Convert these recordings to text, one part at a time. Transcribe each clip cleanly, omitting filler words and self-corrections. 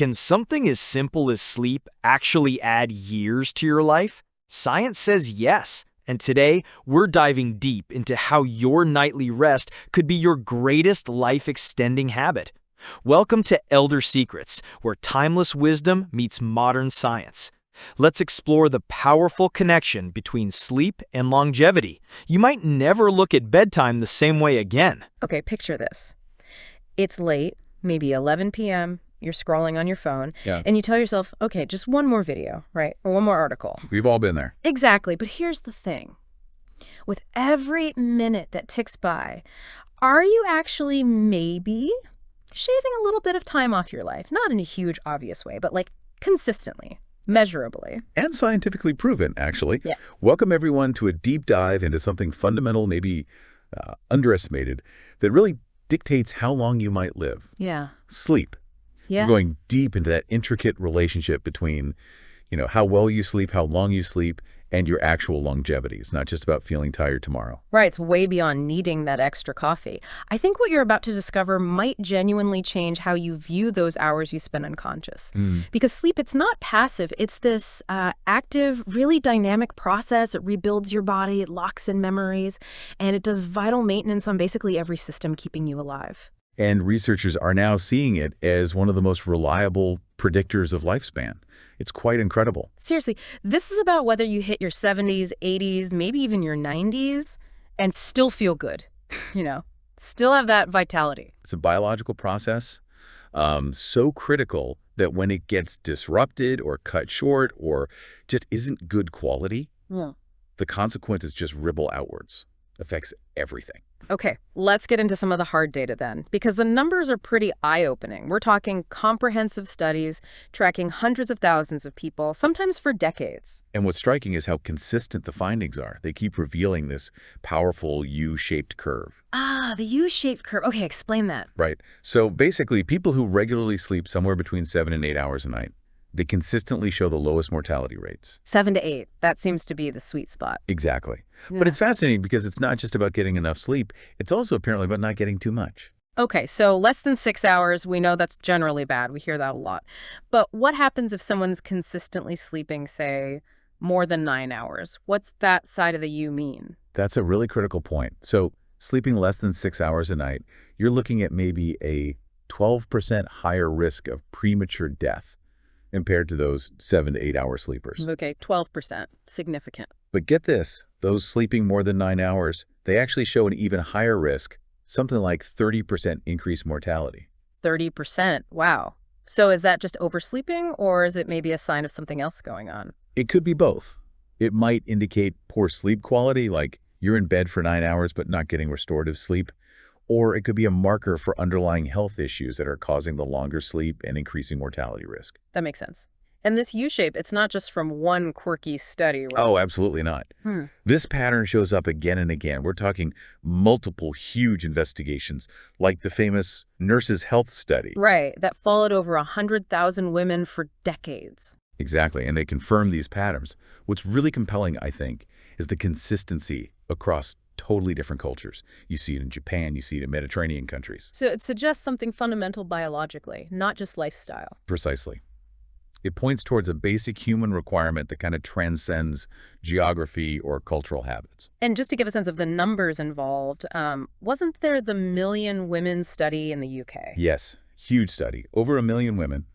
Can something as simple as sleep actually add years to your life? Science says yes. And today, we're diving deep into how your nightly rest could be your greatest life-extending habit. Welcome to Elder Secrets, where timeless wisdom meets modern science. Let's explore the powerful connection between sleep and longevity. You might never look at bedtime the same way again. Okay, picture this. It's late, maybe 11 p.m., you're scrolling on your phone, and you tell yourself, okay, just one more video, right? Or one more article. We've all been there. Exactly, but here's the thing. With every minute that ticks by, are you actually maybe shaving a little bit of time off your life? Not in a huge, obvious way, but like consistently, measurably. And scientifically proven, actually. Yes. Welcome, everyone, to a deep dive into something fundamental, maybe underestimated, that really dictates how long you might live. Yeah. Sleep. Yeah. We're going deep into that intricate relationship between, how well you sleep, how long you sleep, and your actual longevity. It's not just about feeling tired tomorrow. Right, it's way beyond needing that extra coffee. I think what you're about to discover might genuinely change how you view those hours you spend unconscious. Because sleep, it's not passive. It's this active, really dynamic process. It rebuilds your body, it locks in memories, and it does vital maintenance on basically every system keeping you alive. And researchers are now seeing it as one of the most reliable predictors of lifespan. It's quite incredible. Seriously, this is about whether you hit your 70s, 80s, maybe even your 90s, and still feel good, still have that vitality. It's a biological process, so critical that when it gets disrupted or cut short or just isn't good quality, the consequences just ripple outwards. Affects everything. Okay, let's get into some of the hard data then, because the numbers are pretty eye-opening. We're talking comprehensive studies tracking hundreds of thousands of people, sometimes for decades. And what's striking is how consistent the findings are. They keep revealing this powerful U-shaped curve. Ah, the U-shaped curve. Okay, explain that. Right. So basically, people who regularly sleep somewhere between 7 and 8 hours a night, they consistently show the lowest mortality rates. 7 to 8. That seems to be the sweet spot. Exactly. Yeah. But it's fascinating because it's not just about getting enough sleep. It's also apparently about not getting too much. Okay, so less than 6 hours, we know that's generally bad. We hear that a lot. But what happens if someone's consistently sleeping, say, more than 9 hours? What's that side of the U mean? That's a really critical point. So sleeping less than 6 hours a night, you're looking at maybe a 12% higher risk of premature death compared to those 7 to 8 hour sleepers. Okay, 12%. Significant. But get this, those sleeping more than 9 hours, they actually show an even higher risk, something like 30% increased mortality. 30%. Wow. So is that just oversleeping, or is it maybe a sign of something else going on? It could be both. It might indicate poor sleep quality, like you're in bed for 9 hours but not getting restorative sleep. Or it could be a marker for underlying health issues that are causing the longer sleep and increasing mortality risk. That makes sense. And this U-shape, it's not just from one quirky study, right? Oh, absolutely not. This pattern shows up again and again. We're talking multiple huge investigations, like the famous Nurses' Health Study. Right, that followed over 100,000 women for decades. Exactly, and they confirm these patterns. What's really compelling, I think, is the consistency across totally different cultures. You see it in Japan, you see it in Mediterranean countries. So it suggests something fundamental biologically, not just lifestyle. Precisely. It points towards a basic human requirement that kind of transcends geography or cultural habits. And just to give a sense of the numbers involved, wasn't there the Million Women study in the UK? Yes, huge study, over 1 million women.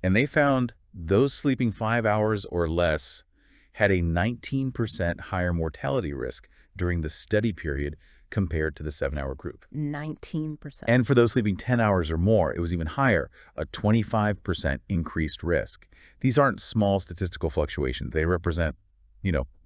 And they found those sleeping 5 hours or less had a 19% higher mortality risk during the study period compared to the 7-hour group. 19%. And for those sleeping 10 hours or more, it was even higher, a 25% increased risk. These aren't small statistical fluctuations. They represent,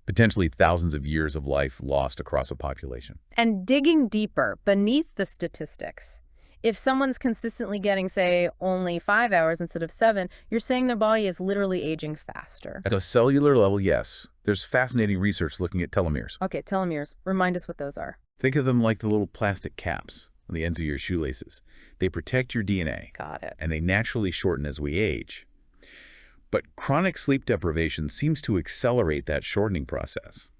potentially thousands of years of life lost across a population. And digging deeper beneath the statistics, if someone's consistently getting, say, only 5 hours instead of 7, you're saying their body is literally aging faster. At a cellular level, yes. There's fascinating research looking at telomeres. Okay, telomeres. Remind us what those are. Think of them like the little plastic caps on the ends of your shoelaces. They protect your DNA. Got it. And they naturally shorten as we age. But chronic sleep deprivation seems to accelerate that shortening process.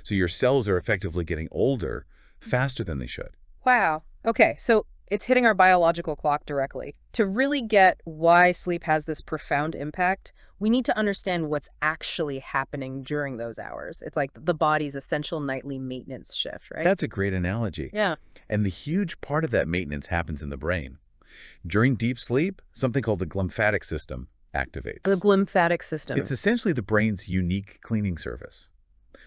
So your cells are effectively getting older faster than they should. Wow. Okay, so It's hitting our biological clock directly. To really get why sleep has this profound impact, we need to understand what's actually happening during those hours. It's like the body's essential nightly maintenance shift, right? That's a great analogy. Yeah. And the huge part of that maintenance happens in the brain. During deep sleep, something called the glymphatic system activates. The glymphatic system. It's essentially the brain's unique cleaning service.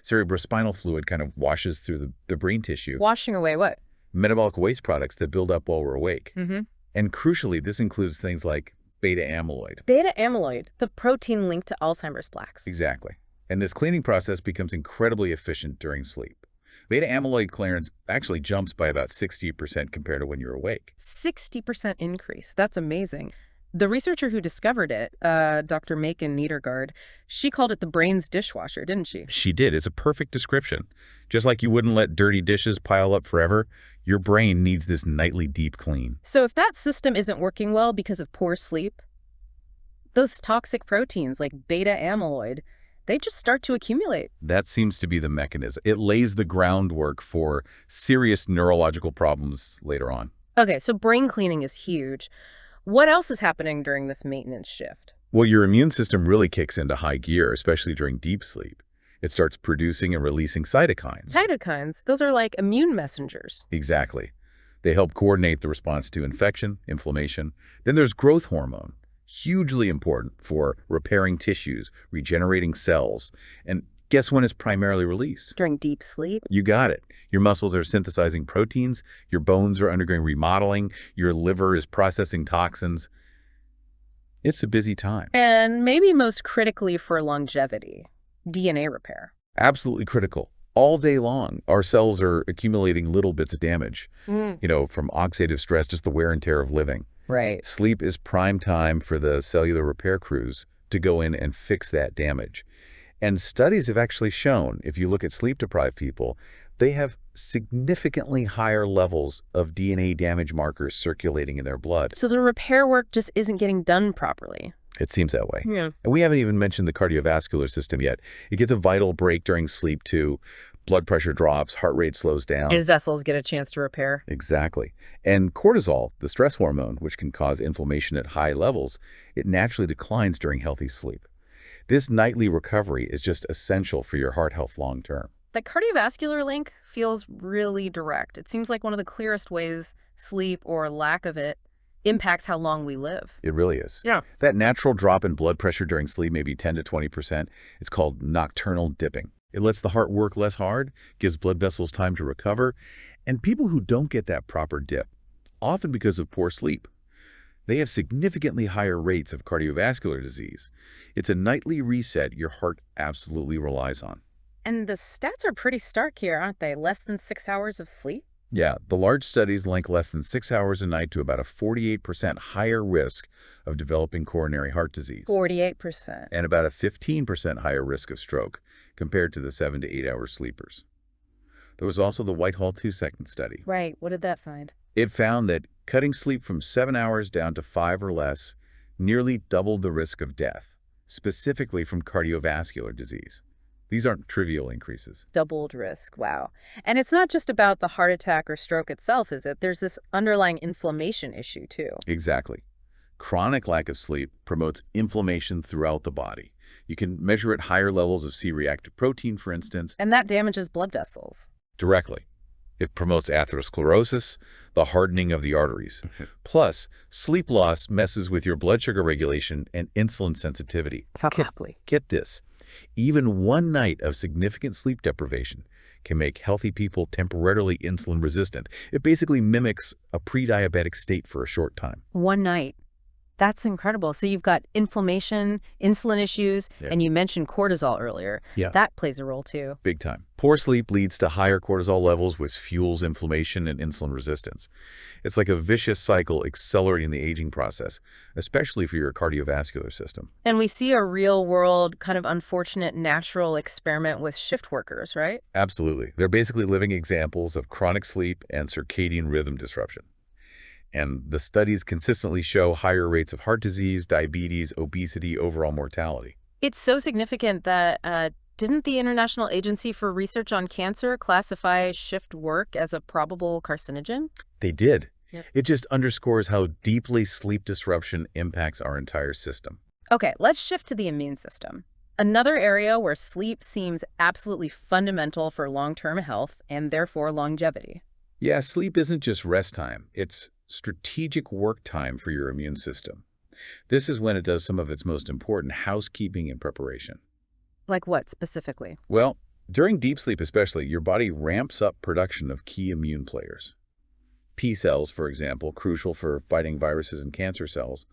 Cerebrospinal fluid kind of washes through the brain tissue. Washing away what? Metabolic waste products that build up while we're awake. Mm-hmm. And crucially, this includes things like beta amyloid. Beta amyloid, the protein linked to Alzheimer's plaques. Exactly. And this cleaning process becomes incredibly efficient during sleep. Beta amyloid clearance actually jumps by about 60% compared to when you're awake. 60% increase. That's amazing. The researcher who discovered it, Dr. Macon Niedergard, she called it the brain's dishwasher, didn't she? She did. It's a perfect description. Just like you wouldn't let dirty dishes pile up forever, your brain needs this nightly deep clean. So if that system isn't working well because of poor sleep, those toxic proteins like beta amyloid, they just start to accumulate. That seems to be the mechanism. It lays the groundwork for serious neurological problems later on. Okay, so brain cleaning is huge. What else is happening during this maintenance shift? Well, your immune system really kicks into high gear, especially during deep sleep. It starts producing and releasing cytokines. Cytokines, those are like immune messengers. Exactly. They help coordinate the response to infection, inflammation. Then there's growth hormone, hugely important for repairing tissues, regenerating cells. And guess when it's primarily released? During deep sleep? You got it. Your muscles are synthesizing proteins, your bones are undergoing remodeling, your liver is processing toxins. It's a busy time. And maybe most critically for longevity, DNA repair. Absolutely critical. All day long, our cells are accumulating little bits of damage, from oxidative stress, just the wear and tear of living. Right. Sleep is prime time for the cellular repair crews to go in and fix that damage. And studies have actually shown, if you look at sleep-deprived people, they have significantly higher levels of DNA damage markers circulating in their blood. So the repair work just isn't getting done properly. It seems that way. Yeah. And we haven't even mentioned the cardiovascular system yet. It gets a vital break during sleep, too. Blood pressure drops, heart rate slows down. And vessels get a chance to repair. Exactly. And cortisol, the stress hormone, which can cause inflammation at high levels, it naturally declines during healthy sleep. This nightly recovery is just essential for your heart health long term. That cardiovascular link feels really direct. It seems like one of the clearest ways sleep or lack of it impacts how long we live. It really is. Yeah. That natural drop in blood pressure during sleep, maybe 10 to 20%, it's called nocturnal dipping. It lets the heart work less hard, gives blood vessels time to recover, and people who don't get that proper dip, often because of poor sleep, they have significantly higher rates of cardiovascular disease. It's a nightly reset your heart absolutely relies on. And the stats are pretty stark here, aren't they? Less than 6 hours of sleep? Yeah, the large studies link less than 6 hours a night to about a 48% higher risk of developing coronary heart disease. 48%. And about a 15% higher risk of stroke compared to the 7 to 8 hour sleepers. There was also the Whitehall 2-second study. Right. What did that find? It found that cutting sleep from 7 hours down to 5 or less nearly doubled the risk of death, specifically from cardiovascular disease. These aren't trivial increases. Doubled risk. Wow. And it's not just about the heart attack or stroke itself, is it? There's this underlying inflammation issue, too. Exactly. Chronic lack of sleep promotes inflammation throughout the body. You can measure at higher levels of C-reactive protein, for instance. And that damages blood vessels. Directly. It promotes atherosclerosis, the hardening of the arteries. Plus, sleep loss messes with your blood sugar regulation and insulin sensitivity. Get this. Even one night of significant sleep deprivation can make healthy people temporarily insulin resistant. It basically mimics a pre-diabetic state for a short time. One night. That's incredible. So you've got inflammation, insulin issues, and you mentioned cortisol earlier. Yeah. That plays a role too. Big time. Poor sleep leads to higher cortisol levels, which fuels inflammation and insulin resistance. It's like a vicious cycle accelerating the aging process, especially for your cardiovascular system. And we see a real-world, kind of unfortunate natural experiment with shift workers, right? Absolutely. They're basically living examples of chronic sleep and circadian rhythm disruption. And the studies consistently show higher rates of heart disease, diabetes, obesity, overall mortality. It's so significant that didn't the International Agency for Research on Cancer classify shift work as a probable carcinogen? They did. Yep. It just underscores how deeply sleep disruption impacts our entire system. Okay, let's shift to the immune system. Another area where sleep seems absolutely fundamental for long-term health and therefore longevity. Yeah, sleep isn't just rest time. It's strategic work time for your immune system. This is when it does some of its most important housekeeping and preparation. Like what specifically? Well, during deep sleep especially, your body ramps up production of key immune players. P cells, for example, crucial for fighting viruses and cancer cells,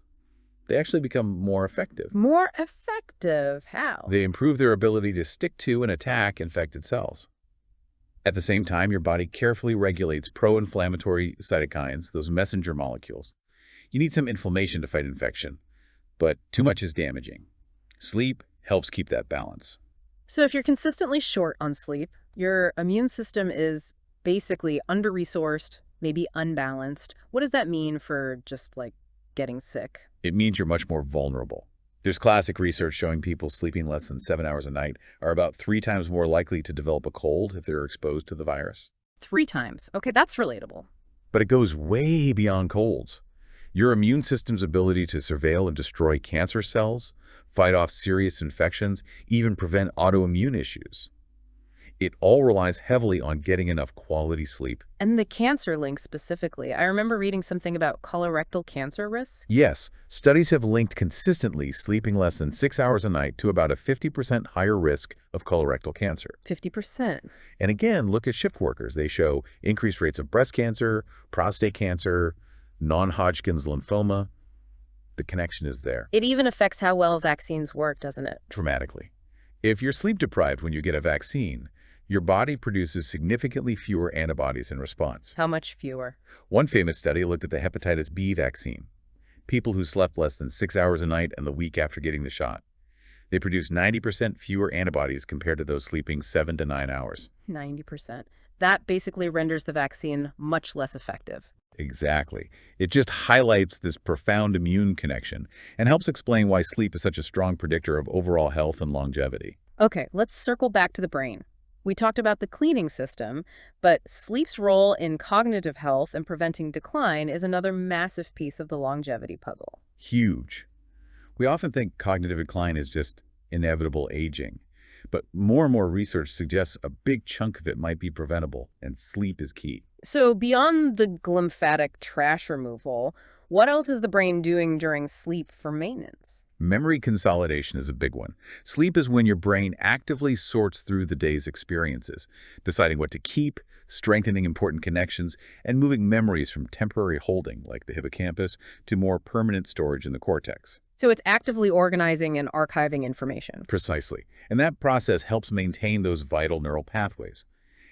they actually become more effective. More effective? How? They improve their ability to stick to and attack infected cells. At the same time, your body carefully regulates pro-inflammatory cytokines, those messenger molecules. You need some inflammation to fight infection, but too much is damaging. Sleep helps keep that balance. So if you're consistently short on sleep, your immune system is basically under-resourced, maybe unbalanced. What does that mean for just like getting sick? It means you're much more vulnerable. There's classic research showing people sleeping less than 7 hours a night are about 3 times more likely to develop a cold if they're exposed to the virus. 3 times. Okay, that's relatable. But it goes way beyond colds. Your immune system's ability to surveil and destroy cancer cells, fight off serious infections, even prevent autoimmune issues. It all relies heavily on getting enough quality sleep. And the cancer link specifically. I remember reading something about colorectal cancer risks. Yes, studies have linked consistently sleeping less than 6 hours a night to about a 50% higher risk of colorectal cancer. 50%. And again, look at shift workers. They show increased rates of breast cancer, prostate cancer, non-Hodgkin's lymphoma. The connection is there. It even affects how well vaccines work, doesn't it? Dramatically. If you're sleep deprived when you get a vaccine, your body produces significantly fewer antibodies in response. How much fewer? One famous study looked at the hepatitis B vaccine. People who slept less than 6 hours a night and the week after getting the shot. They produced 90% fewer antibodies compared to those sleeping 7 to 9 hours. 90%. That basically renders the vaccine much less effective. Exactly. It just highlights this profound immune connection and helps explain why sleep is such a strong predictor of overall health and longevity. Okay, let's circle back to the brain. We talked about the cleaning system, but sleep's role in cognitive health and preventing decline is another massive piece of the longevity puzzle. Huge. We often think cognitive decline is just inevitable aging, but more and more research suggests a big chunk of it might be preventable, and sleep is key. So beyond the glymphatic trash removal, what else is the brain doing during sleep for maintenance? Memory consolidation is a big one. Sleep is when your brain actively sorts through the day's experiences, deciding what to keep, strengthening important connections, and moving memories from temporary holding, like the hippocampus, to more permanent storage in the cortex. So it's actively organizing and archiving information. Precisely. And that process helps maintain those vital neural pathways.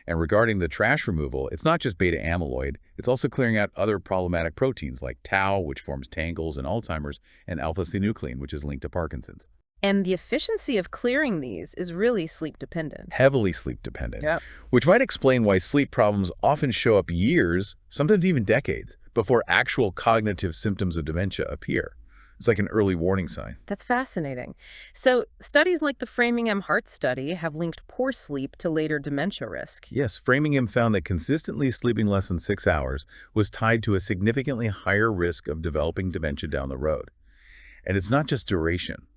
And regarding the trash removal, it's not just beta amyloid, it's also clearing out other problematic proteins like tau, which forms tangles in Alzheimer's, and alpha-synuclein, which is linked to Parkinson's. And the efficiency of clearing these is really sleep dependent. Heavily sleep dependent, Yep. which might explain why sleep problems often show up years, sometimes even decades, before actual cognitive symptoms of dementia appear. It's like an early warning sign. That's fascinating. So studies like the Framingham Heart Study have linked poor sleep to later dementia risk. Yes, Framingham found that consistently sleeping less than 6 hours was tied to a significantly higher risk of developing dementia down the road. And it's not just duration.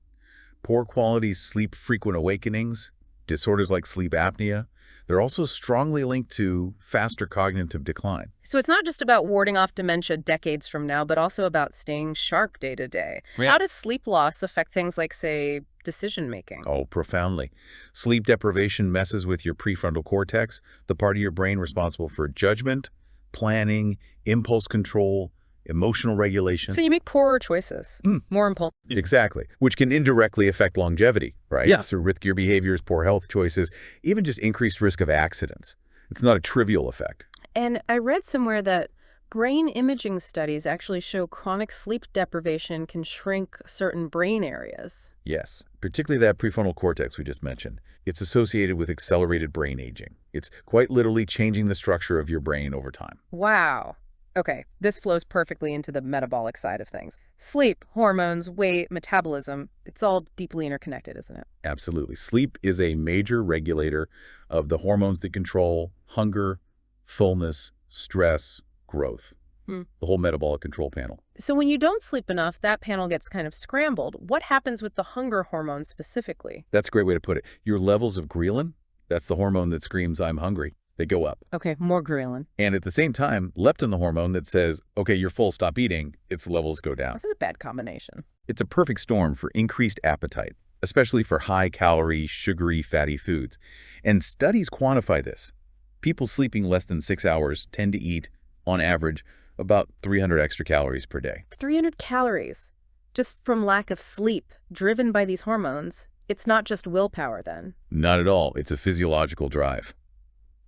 Poor quality sleep frequent awakenings, disorders like sleep apnea, they're also strongly linked to faster cognitive decline. So it's not just about warding off dementia decades from now, but also about staying sharp day to day. Yeah. How does sleep loss affect things like, say, decision making? Oh, profoundly. Sleep deprivation messes with your prefrontal cortex, the part of your brain responsible for judgment, planning, impulse control, emotional regulation. So you make poorer choices, more impulsive. Exactly, which can indirectly affect longevity, right? Yeah. Through riskier behaviors, poor health choices, even just increased risk of accidents. It's not a trivial effect. And I read somewhere that brain imaging studies actually show chronic sleep deprivation can shrink certain brain areas. Yes, particularly that prefrontal cortex we just mentioned. It's associated with accelerated brain aging. It's quite literally changing the structure of your brain over time. Wow. Okay, this flows perfectly into the metabolic side of things. Sleep, hormones, weight, metabolism, it's all deeply interconnected, isn't it? Absolutely. Sleep is a major regulator of the hormones that control hunger, fullness, stress, growth. Hmm. the whole metabolic control panel. So when you don't sleep enough, that panel gets kind of scrambled. What happens with the hunger hormone specifically? That's a great way to put it. Your levels of ghrelin, that's the hormone that screams, I'm hungry, they go up. Okay, more ghrelin. And at the same time, leptin, the hormone that says, okay, you're full, stop eating, its levels go down. That's a bad combination. It's a perfect storm for increased appetite, especially for high-calorie, sugary, fatty foods. And studies quantify this. People sleeping less than 6 hours tend to eat, on average, about 300 extra calories per day. 300 calories, just from lack of sleep, driven by these hormones. It's not just willpower then. Not at all. It's a physiological drive.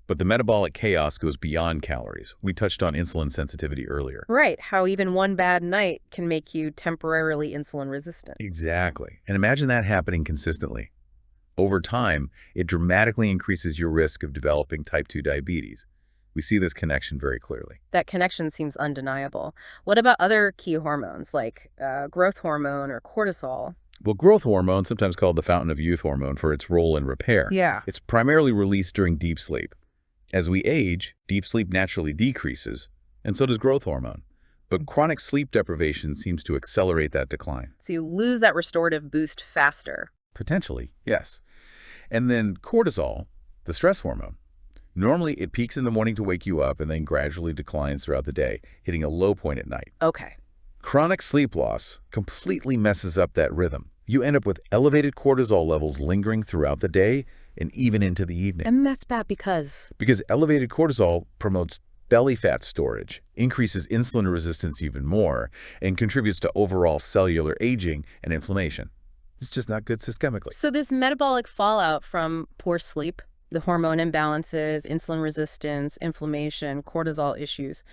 But the metabolic chaos goes beyond calories. We touched on insulin sensitivity earlier. Right, how even one bad night can make you temporarily insulin resistant. Exactly. And imagine that happening consistently. Over time, it dramatically increases your risk of developing type 2 diabetes. We see this connection very clearly. That connection seems undeniable. What about other key hormones like growth hormone or cortisol? Well, growth hormone, sometimes called the fountain of youth hormone for its role in repair. Yeah. It's primarily released during deep sleep. As we age, deep sleep naturally decreases, and so does growth hormone. But chronic sleep deprivation seems to accelerate that decline. So you lose that restorative boost faster. Potentially, yes. And then cortisol, the stress hormone. Normally, it peaks in the morning to wake you up and then gradually declines throughout the day, hitting a low point at night. Okay. Chronic sleep loss completely messes up that rhythm. You end up with elevated cortisol levels lingering throughout the day and even into the evening. And that's bad because Elevated cortisol promotes belly fat storage, increases insulin resistance even more, and contributes to overall cellular aging and inflammation. It's just not good systemically. So this metabolic fallout from poor sleep, the hormone imbalances, insulin resistance, inflammation, cortisol issues,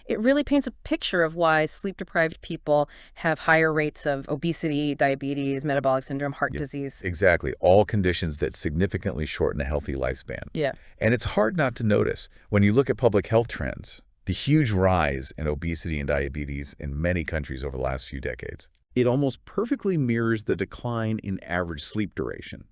it really paints a picture of why sleep-deprived people have higher rates of obesity, diabetes, metabolic syndrome, heart disease. Exactly. All conditions that significantly shorten a healthy lifespan. Yeah. And it's hard not to notice when you look at public health trends, the huge rise in obesity and diabetes in many countries over the last few decades. It almost perfectly mirrors the decline in average sleep duration.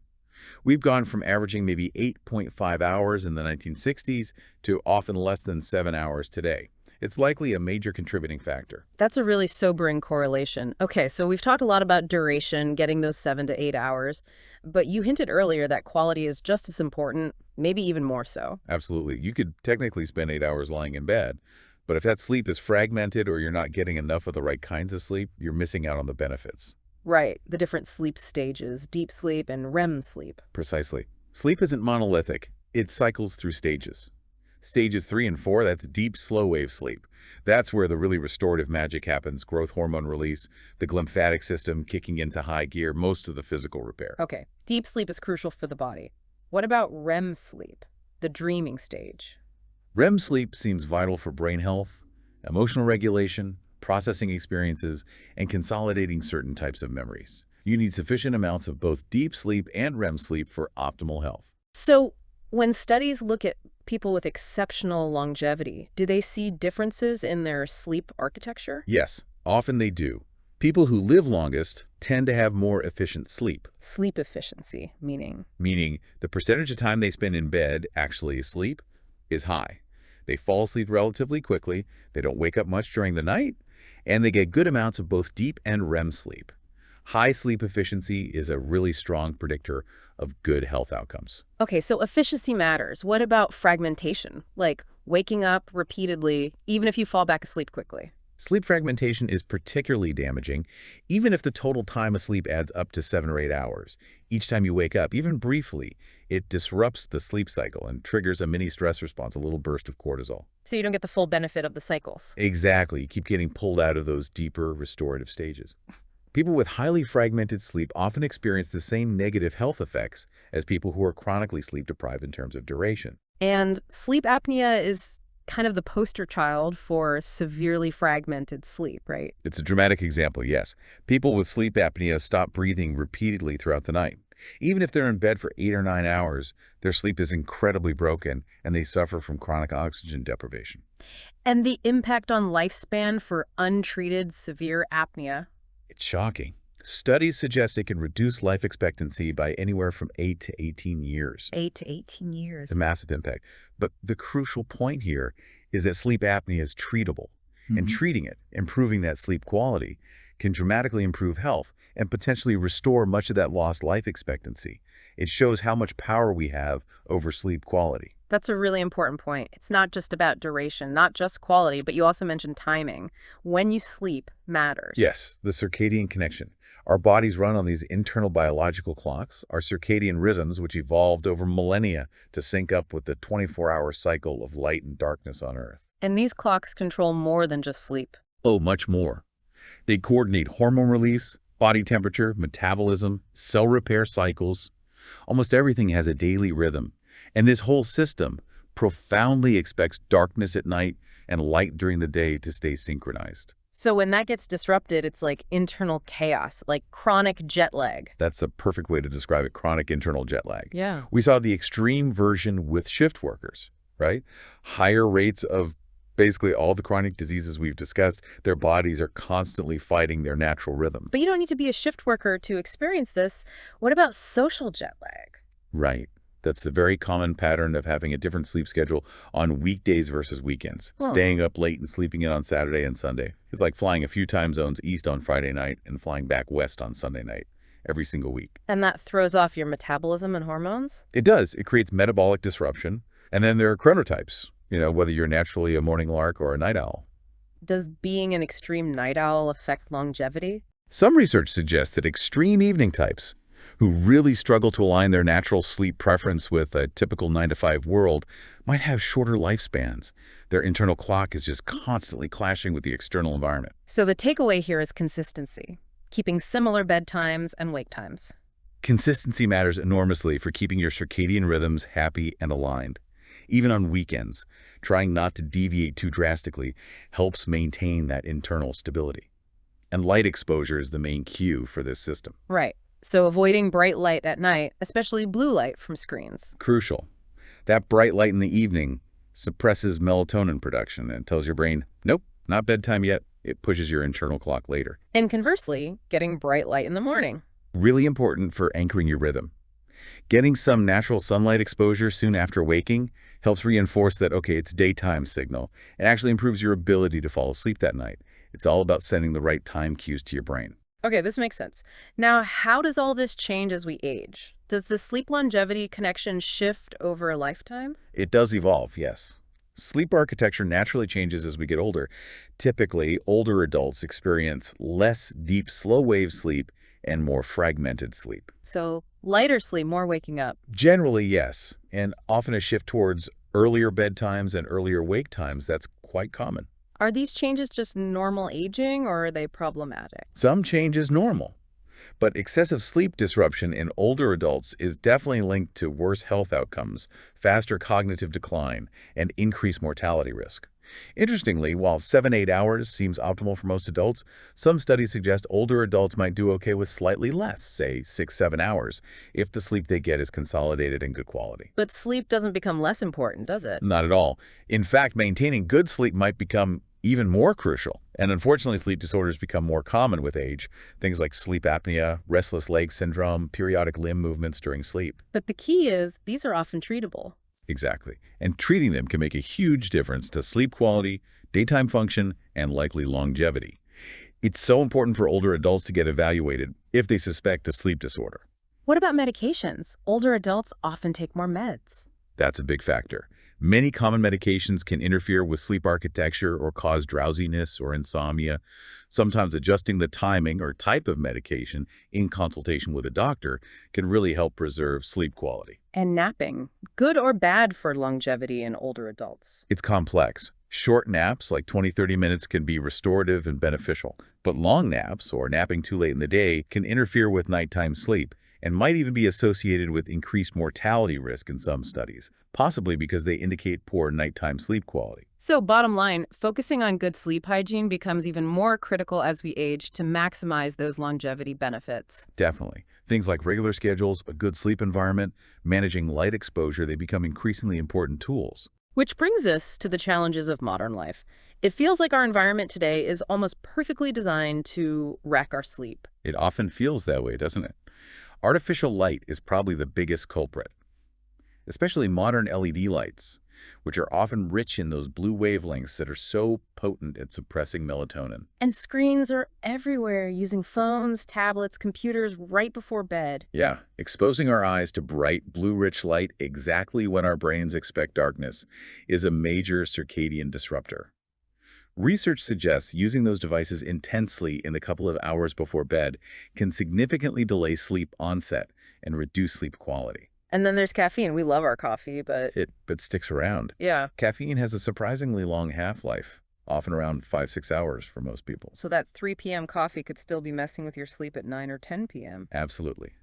We've gone from averaging maybe 8.5 hours in the 1960s to often less than 7 hours today. It's likely a major contributing factor. That's a really sobering correlation. Okay, so we've talked a lot about duration, getting those 7 to 8 hours, but you hinted earlier that quality is just as important, maybe even more so. Absolutely. You could technically spend 8 hours lying in bed, but if that sleep is fragmented or you're not getting enough of the right kinds of sleep, you're missing out on the benefits. Right, the different sleep stages, deep sleep and REM sleep. Precisely. Sleep isn't monolithic. It cycles through stages. Stages 3 and 4, that's deep, slow-wave sleep. That's where the really restorative magic happens, growth hormone release, the glymphatic system kicking into high gear, most of the physical repair. Okay, deep sleep is crucial for the body. What about REM sleep, the dreaming stage? REM sleep seems vital for brain health, emotional regulation, processing experiences, and consolidating certain types of memories. You need sufficient amounts of both deep sleep and REM sleep for optimal health. So when studies look at people with exceptional longevity, do they see differences in their sleep architecture? Yes, often they do. People who live longest tend to have more efficient sleep. Sleep efficiency, meaning? Meaning the percentage of time they spend in bed actually asleep is high. They fall asleep relatively quickly, they don't wake up much during the night, and they get good amounts of both deep and REM sleep. High sleep efficiency is a really strong predictor of good health outcomes. Okay, so efficiency matters. What about fragmentation? Like waking up repeatedly, even if you fall back asleep quickly? Sleep fragmentation is particularly damaging, even if the total time asleep adds up to 7 or 8 hours. Each time you wake up, even briefly, it disrupts the sleep cycle and triggers a mini stress response, a little burst of cortisol. So you don't get the full benefit of the cycles. Exactly. You keep getting pulled out of those deeper restorative stages. People with highly fragmented sleep often experience the same negative health effects as people who are chronically sleep deprived in terms of duration. And sleep apnea is kind of the poster child for severely fragmented sleep, right? It's a dramatic example, yes. People with sleep apnea stop breathing repeatedly throughout the night. Even if they're in bed for 8 or 9 hours, their sleep is incredibly broken and they suffer from chronic oxygen deprivation. And the impact on lifespan for untreated severe apnea. It's shocking. Studies suggest it can reduce life expectancy by anywhere from 8 to 18 years. 8 to 18 years. It's a massive impact. But the crucial point here is that sleep apnea is treatable. And treating it, improving that sleep quality, can dramatically improve health and potentially restore much of that lost life expectancy. It shows how much power we have over sleep quality. That's a really important point. It's not just about duration, not just quality, but you also mentioned timing. When you sleep matters. Yes, the circadian connection. Our bodies run on these internal biological clocks, our circadian rhythms, which evolved over millennia to sync up with the 24-hour cycle of light and darkness on Earth. And these clocks control more than just sleep. Oh, much more. They coordinate hormone release, body temperature, metabolism, cell repair cycles. Almost everything has a daily rhythm. And this whole system profoundly expects darkness at night and light during the day to stay synchronized. So when that gets disrupted, it's like internal chaos, like chronic jet lag. That's a perfect way to describe it, chronic internal jet lag. Yeah. We saw the extreme version with shift workers, right? Higher rates of basically all the chronic diseases we've discussed. Their bodies are constantly fighting their natural rhythm. But you don't need to be a shift worker to experience this. What about social jet lag? Right. That's the very common pattern of having a different sleep schedule on weekdays versus weekends. Staying up late and sleeping in on Saturday and Sunday. It's like flying a few time zones east on Friday night and flying back west on Sunday night every single week. And that throws off your metabolism and hormones? It does. It creates metabolic disruption. And then there are chronotypes, whether you're naturally a morning lark or a night owl. Does being an extreme night owl affect longevity? Some research suggests that extreme evening types who really struggle to align their natural sleep preference with a typical 9-to-5 world might have shorter lifespans. Their internal clock is just constantly clashing with the external environment. So the takeaway here is consistency, keeping similar bedtimes and wake times. Consistency matters enormously for keeping your circadian rhythms happy and aligned. Even on weekends, trying not to deviate too drastically helps maintain that internal stability. And light exposure is the main cue for this system. Right. So avoiding bright light at night, especially blue light from screens. Crucial. That bright light in the evening suppresses melatonin production and tells your brain, nope, not bedtime yet. It pushes your internal clock later. And conversely, getting bright light in the morning. Really important for anchoring your rhythm. Getting some natural sunlight exposure soon after waking helps reinforce that, okay, it's daytime signal, and actually improves your ability to fall asleep that night. It's all about sending the right time cues to your brain. Okay, this makes sense. Now, how does all this change as we age? Does the sleep longevity connection shift over a lifetime? It does evolve, yes. Sleep architecture naturally changes as we get older. Typically, older adults experience less deep, slow-wave sleep and more fragmented sleep. So lighter sleep, more waking up. Generally, yes, and often a shift towards earlier bedtimes and earlier wake times. That's quite common. Are these changes just normal aging, or are they problematic? Some change is normal, but excessive sleep disruption in older adults is definitely linked to worse health outcomes, faster cognitive decline, and increased mortality risk. Interestingly, while 7-8 hours seems optimal for most adults, some studies suggest older adults might do okay with slightly less, say 6-7 hours, if the sleep they get is consolidated and good quality. But sleep doesn't become less important, does it? Not at all. In fact, maintaining good sleep might become even more crucial. And unfortunately, sleep disorders become more common with age. Things like sleep apnea, restless leg syndrome, periodic limb movements during sleep. But the key is these are often treatable. Exactly. And treating them can make a huge difference to sleep quality, daytime function, and likely longevity. It's so important for older adults to get evaluated if they suspect a sleep disorder. What about medications? Older adults often take more meds. That's a big factor. Many common medications can interfere with sleep architecture or cause drowsiness or insomnia. Sometimes adjusting the timing or type of medication in consultation with a doctor can really help preserve sleep quality. And napping, good or bad for longevity in older adults? It's complex. Short naps, like 20-30 minutes, can be restorative and beneficial. But long naps, or napping too late in the day, can interfere with nighttime sleep and might even be associated with increased mortality risk in some studies, possibly because they indicate poor nighttime sleep quality. So bottom line, focusing on good sleep hygiene becomes even more critical as we age to maximize those longevity benefits. Definitely. Things like regular schedules, a good sleep environment, managing light exposure, they become increasingly important tools. Which brings us to the challenges of modern life. It feels like our environment today is almost perfectly designed to wreck our sleep. It often feels that way, doesn't it? Artificial light is probably the biggest culprit. Especially modern LED lights. which are often rich in those blue wavelengths that are so potent at suppressing melatonin. And screens are everywhere, using phones, tablets, computers right before bed. Yeah, exposing our eyes to bright, blue-rich light exactly when our brains expect darkness is a major circadian disruptor. Research suggests using those devices intensely in the couple of hours before bed can significantly delay sleep onset and reduce sleep quality. And then there's caffeine. We love our coffee, but But sticks around. yeah. Caffeine has a surprisingly long half-life, often around 5-6 hours for most people. So that 3 p.m. coffee could still be messing with your sleep at 9 or 10 p.m. Absolutely.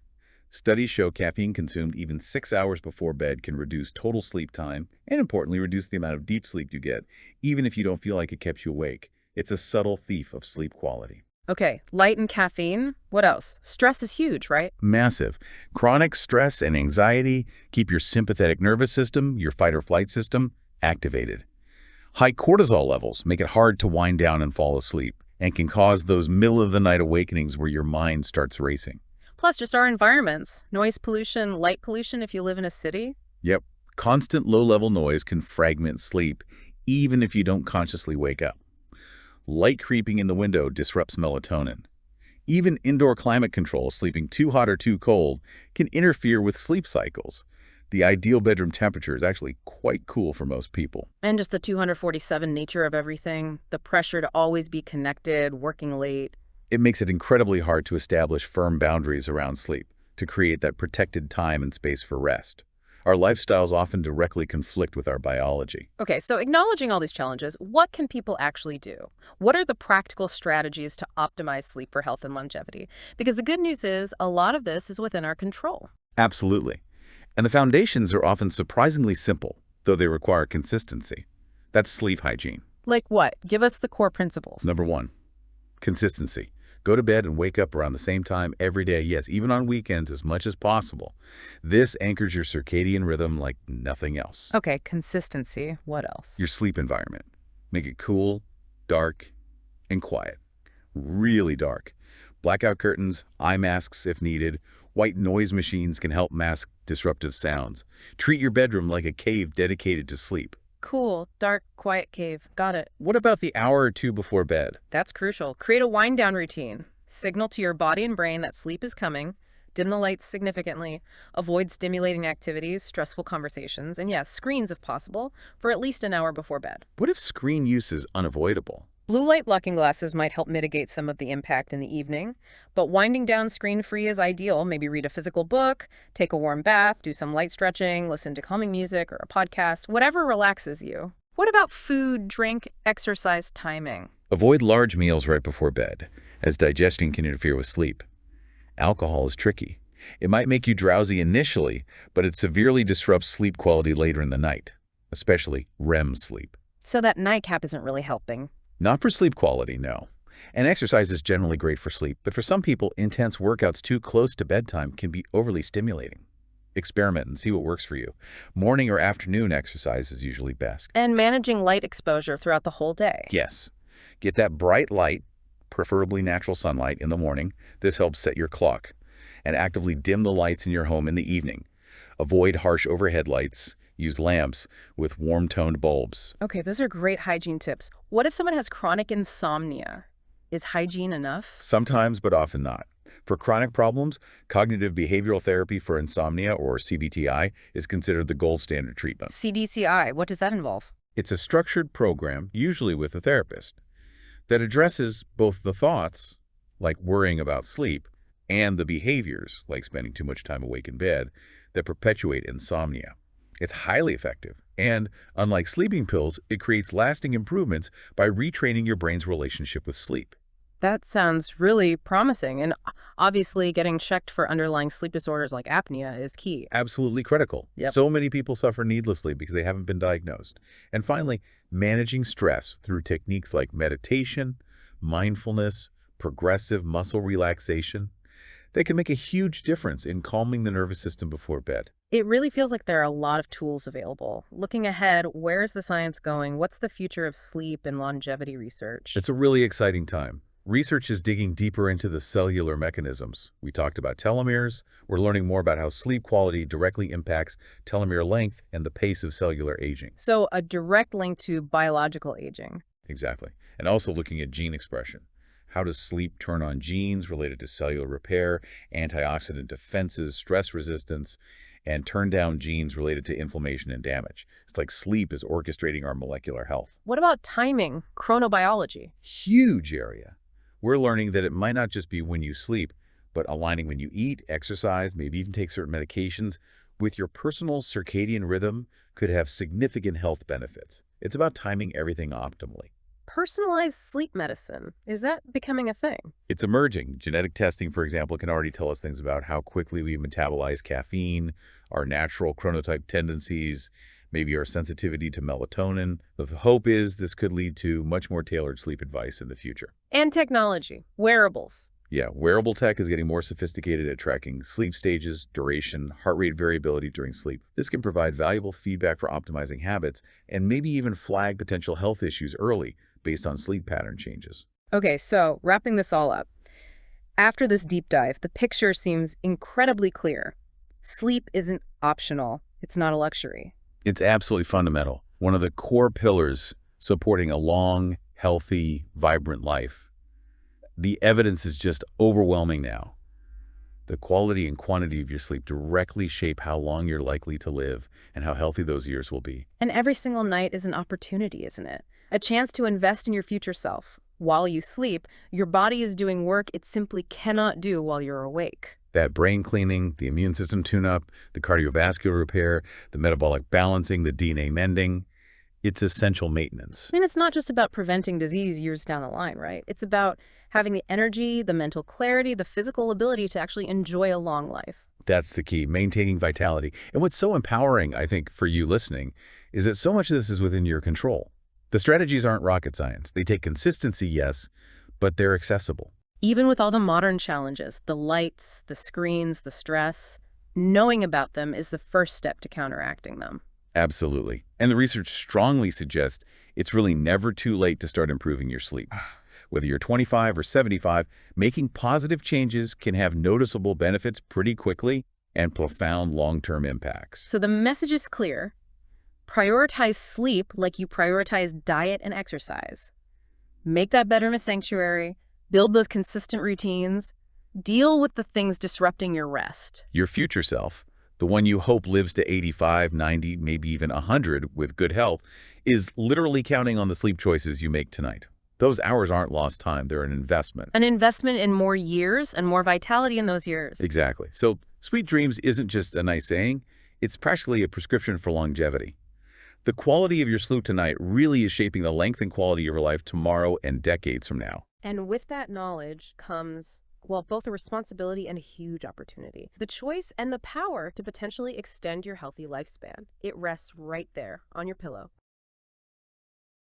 Studies show caffeine consumed even 6 hours before bed can reduce total sleep time and, importantly, reduce the amount of deep sleep you get, even if you don't feel like it kept you awake. It's a subtle thief of sleep quality. Okay, light and caffeine. What else? Stress is huge, right? Massive. Chronic stress and anxiety keep your sympathetic nervous system, your fight-or-flight system, activated. High cortisol levels make it hard to wind down and fall asleep and can cause those middle-of-the-night awakenings where your mind starts racing. Plus, just our environments. Noise pollution, light pollution if you live in a city. Yep. Constant low-level noise can fragment sleep, even if you don't consciously wake up. Light creeping in the window disrupts melatonin. Even indoor climate control, sleeping too hot or too cold, can interfere with sleep cycles. The ideal bedroom temperature is actually quite cool for most people. And just the 247 nature of everything, the pressure to always be connected, working late. It makes it incredibly hard to establish firm boundaries around sleep, to create that protected time and space for rest. Our lifestyles often directly conflict with our biology. Okay, so acknowledging all these challenges, what can people actually do? What are the practical strategies to optimize sleep for health and longevity? Because the good news is a lot of this is within our control. Absolutely. And the foundations are often surprisingly simple, though they require consistency. That's sleep hygiene. Like what? Give us the core principles. Number 1, consistency. Go to bed and wake up around the same time every day, yes, even on weekends as much as possible. This anchors your circadian rhythm like nothing else. Okay, consistency. What else? Your sleep environment. Make it cool, dark, and quiet. Really dark. Blackout curtains, eye masks if needed. White noise machines can help mask disruptive sounds. Treat your bedroom like a cave dedicated to sleep. Cool, dark, quiet cave. Got it. What about the hour or two before bed? That's crucial. Create a wind-down routine. Signal to your body and brain that sleep is coming. Dim the lights significantly. Avoid stimulating activities, stressful conversations, and yes, screens if possible, for at least an hour before bed. What if screen use is unavoidable? Blue light blocking glasses might help mitigate some of the impact in the evening, but winding down screen-free is ideal. Maybe read a physical book, take a warm bath, do some light stretching, listen to calming music or a podcast, whatever relaxes you. What about food, drink, exercise timing? Avoid large meals right before bed, as digestion can interfere with sleep. Alcohol is tricky. It might make you drowsy initially, but it severely disrupts sleep quality later in the night, especially REM sleep. So that nightcap isn't really helping. Not for sleep quality, no. And exercise is generally great for sleep, but for some people, intense workouts too close to bedtime can be overly stimulating. Experiment and see what works for you. Morning or afternoon exercise is usually best. And managing light exposure throughout the whole day. Yes. Get that bright light, preferably natural sunlight, in the morning. This helps set your clock. And actively dim the lights in your home in the evening. Avoid harsh overhead lights. Use lamps with warm-toned bulbs. Okay, those are great hygiene tips. What if someone has chronic insomnia? Is hygiene enough? Sometimes, but often not. For chronic problems, cognitive behavioral therapy for insomnia, or CBTI, is considered the gold standard treatment. CDCI, what does that involve? It's a structured program, usually with a therapist, that addresses both the thoughts, like worrying about sleep, and the behaviors, like spending too much time awake in bed, that perpetuate insomnia. It's highly effective, and unlike sleeping pills, it creates lasting improvements by retraining your brain's relationship with sleep. That sounds really promising, and obviously getting checked for underlying sleep disorders like apnea is key. Absolutely critical. Yep. So many people suffer needlessly because they haven't been diagnosed. And finally, managing stress through techniques like meditation, mindfulness, progressive muscle relaxation. They can make a huge difference in calming the nervous system before bed. It really feels like there are a lot of tools available. Looking ahead, where is the science going? What's the future of sleep and longevity research? It's a really exciting time. Research is digging deeper into the cellular mechanisms. We talked about telomeres. We're learning more about how sleep quality directly impacts telomere length and the pace of cellular aging. So a direct link to biological aging. Exactly. And also looking at gene expression. How does sleep turn on genes related to cellular repair, antioxidant defenses, stress resistance, and turn down genes related to inflammation and damage? It's like sleep is orchestrating our molecular health. What about timing, chronobiology? Huge area. We're learning that it might not just be when you sleep, but aligning when you eat, exercise, maybe even take certain medications with your personal circadian rhythm could have significant health benefits. It's about timing everything optimally. Personalized sleep medicine. Is that becoming a thing? It's emerging. Genetic testing, for example, can already tell us things about how quickly we metabolize caffeine, our natural chronotype tendencies, maybe our sensitivity to melatonin. The hope is this could lead to much more tailored sleep advice in the future. And technology, wearables. Yeah, wearable tech is getting more sophisticated at tracking sleep stages, duration, heart rate variability during sleep. This can provide valuable feedback for optimizing habits and maybe even flag potential health issues early based on sleep pattern changes. Okay, so wrapping this all up. After this deep dive, the picture seems incredibly clear. Sleep isn't optional. It's not a luxury. It's absolutely fundamental. One of the core pillars supporting a long, healthy, vibrant life. The evidence is just overwhelming now. The quality and quantity of your sleep directly shape how long you're likely to live and how healthy those years will be. And every single night is an opportunity, isn't it? A chance to invest in your future self. While you sleep, your body is doing work it simply cannot do while you're awake. That brain cleaning, the immune system tune-up, the cardiovascular repair, the metabolic balancing, the DNA mending, it's essential maintenance. I mean, it's not just about preventing disease years down the line, right? It's about having the energy, the mental clarity, the physical ability to actually enjoy a long life. That's the key, maintaining vitality. And what's so empowering, I think, for you listening, is that so much of this is within your control. The strategies aren't rocket science. They take consistency, yes, but they're accessible. Even with all the modern challenges, the lights, the screens, the stress, knowing about them is the first step to counteracting them. Absolutely. And the research strongly suggests it's really never too late to start improving your sleep. Whether you're 25 or 75, making positive changes can have noticeable benefits pretty quickly and profound long-term impacts. So the message is clear. Prioritize sleep like you prioritize diet and exercise. Make that bedroom a sanctuary. Build those consistent routines. Deal with the things disrupting your rest. Your future self, the one you hope lives to 85, 90, maybe even 100 with good health, is literally counting on the sleep choices you make tonight. Those hours aren't lost time, they're an investment. An investment in more years and more vitality in those years. Exactly. So sweet dreams isn't just a nice saying, it's practically a prescription for longevity. The quality of your sleep tonight really is shaping the length and quality of your life tomorrow and decades from now. And with that knowledge comes, well, both a responsibility and a huge opportunity. The choice and the power to potentially extend your healthy lifespan. It rests right there on your pillow.